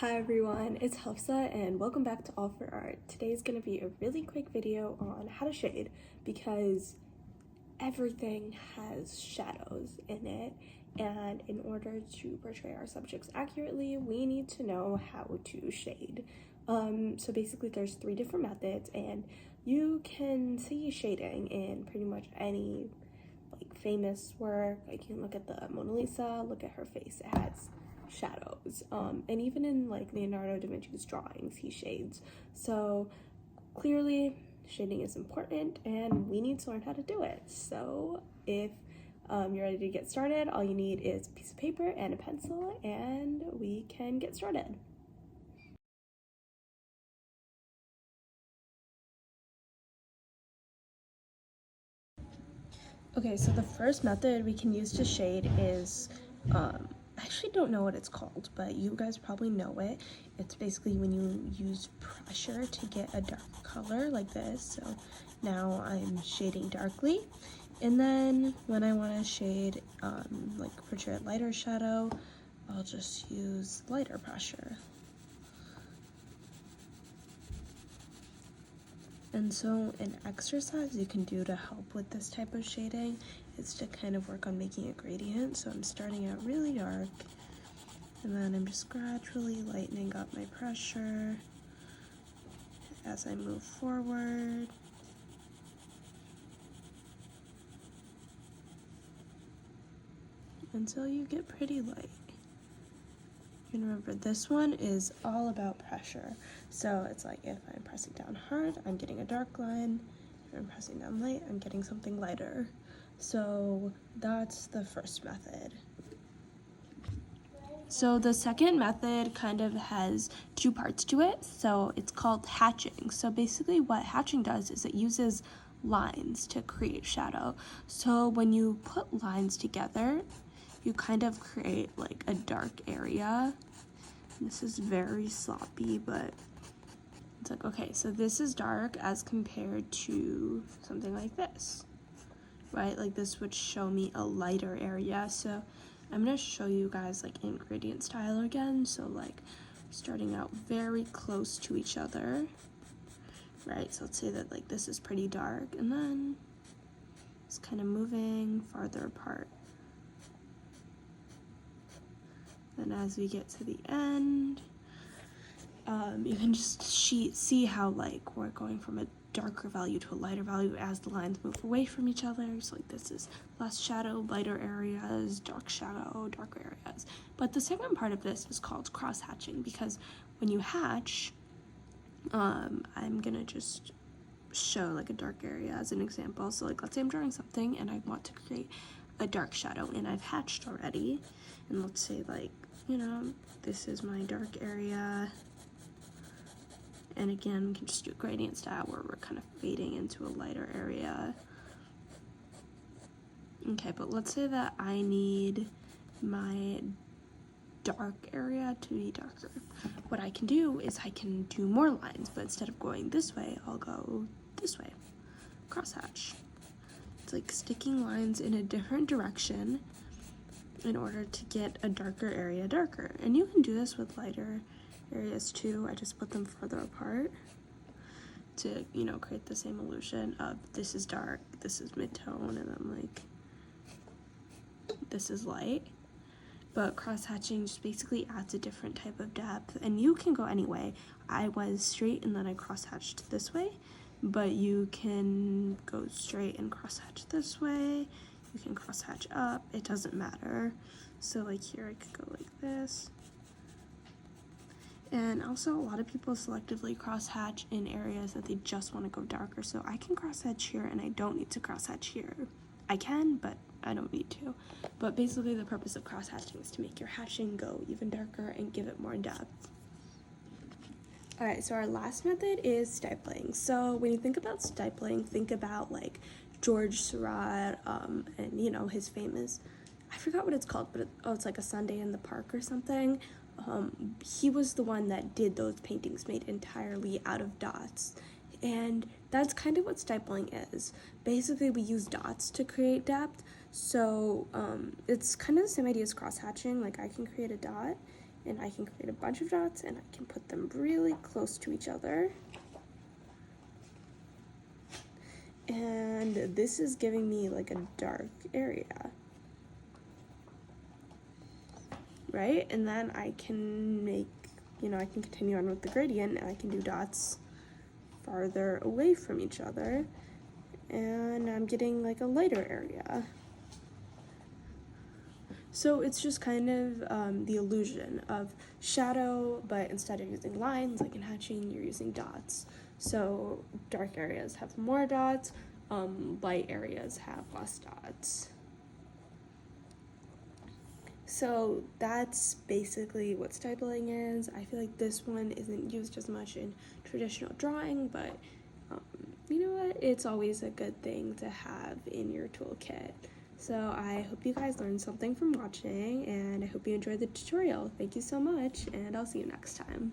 Hi everyone, it's Hafsah and welcome back to All for Art. Today's going to be a really quick video on how to shade because everything has shadows in it, and in order to portray our subjects accurately, we need to know how to shade. So basically there's 3 different methods, and you can see shading in pretty much any famous work. I can look at the Mona Lisa, look at her face, it has shadows, and even in Leonardo da Vinci's drawings he shades. So clearly shading is important and we need to learn how to do it. So if you're ready to get started, all you need is a piece of paper and a pencil and we can get started. Okay, so the first method we can use to shade is, I actually don't know what it's called, but you guys probably know it. It's basically when you use pressure to get a dark color like this. So now I'm shading darkly. And then when I want to shade, portray a lighter shadow, I'll just use lighter pressure. And so an exercise you can do to help with this type of shading is to kind of work on making a gradient. So I'm starting out really dark, and then I'm just gradually lightening up my pressure as I move forward. Until you get pretty light. And remember, this one is all about pressure. So it's like if I'm pressing down hard, I'm getting a dark line. If I'm pressing down light, I'm getting something lighter. So that's the first method. So the second method kind of has 2 parts to it. So it's called hatching. So basically what hatching does is it uses lines to create shadow. So when you put lines together, you kind of create like a dark area. This is very sloppy, but it's like, okay, so this is dark as compared to something like this, right? Like this would show me a lighter area. So I'm gonna show you guys like in gradient style again. So like starting out very close to each other, right? So let's say that like this is pretty dark, and then it's kind of moving farther apart. Then as we get to the end, you can just see how like we're going from a darker value to a lighter value as the lines move away from each other. So like this is less shadow, lighter areas, dark shadow, darker areas. But the second part of this is called cross hatching, because when you hatch, I'm gonna just show like a dark area as an example. So like let's say I'm drawing something and I want to create a dark shadow and I've hatched already, and let's say like, you know, this is my dark area, and again we can just do a gradient style where we're kind of fading into a lighter area. Okay, but let's say that I need my dark area to be darker. What I can do is I can do more lines, but instead of going this way, I'll go this way. Crosshatch. It's like sticking lines in a different direction in order to get a darker area darker. And you can do this with lighter areas too. I just put them further apart to, you know, create the same illusion of this is dark, this is mid-tone, and then like this is light. But cross-hatching just basically adds a different type of depth, and you can go any way. I was straight and then I cross-hatched this way, but you can go straight and cross-hatch this way. You can cross-hatch up, it doesn't matter. So like here I could go like this. And also a lot of people selectively cross-hatch in areas that they just want to go darker. So I can cross-hatch here and I don't need to cross-hatch here. I can, but I don't need to. But basically the purpose of cross-hatching is to make your hatching go even darker and give it more depth. Alright, so our last method is stippling. So when you think about stippling, think about like George Seurat, and you know, his famous, I forgot what it's called, but it's like A Sunday in the Park or something. He was the one that did those paintings made entirely out of dots. And that's kind of what stippling is. Basically, we use dots to create depth. So it's kind of the same idea as cross-hatching. Like I can create a dot and I can create a bunch of dots and I can put them really close to each other. And this is giving me like a dark area, right? And then I can make, I can continue on with the gradient, and I can do dots farther away from each other, and I'm getting like a lighter area. So it's just kind of the illusion of shadow, but instead of using lines like in hatching, you're using dots. So dark areas have more dots, light areas have less dots. So that's basically what stippling is. I feel like this one isn't used as much in traditional drawing, but you know what? It's always a good thing to have in your toolkit. So I hope you guys learned something from watching, and I hope you enjoyed the tutorial. Thank you so much, and I'll see you next time.